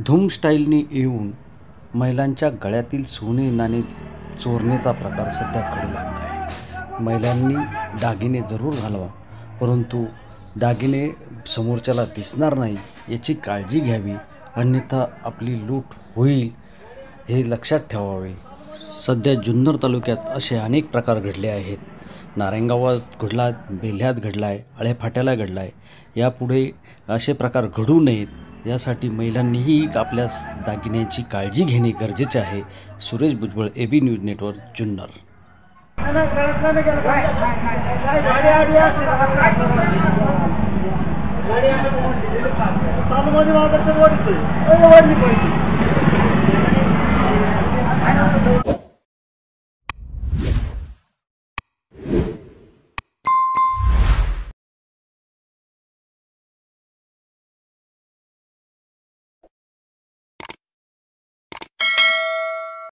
धूम स्टाईलने येऊन महिलांच्या गळ्यातील सोने नाणे चोरण्याचा प्रकार सध्या घडू लागला आहे। महिलांनी दागिने जरूर घालावा, परंतु दागिने समोरच्याला दिसणार नाही याची काळजी घ्यावी, अन्यथा आपली लूट होईल हे लक्षात ठेवावे। सध्या जुन्नर तालुक्यात असे अनेक प्रकार घडले आहेत। नारायणगावात घडला, बेल्ह्यात घडला आहे, आळेफाट्याला घडला आहे। यापुढे असे प्रकार घडू नयेत यासाठी महिलांनीही आपल्या दागिन्यांची काळजी घेणे गरजेचे आहे। Suresh Bhujbal, AB news network, Junnar. गाडी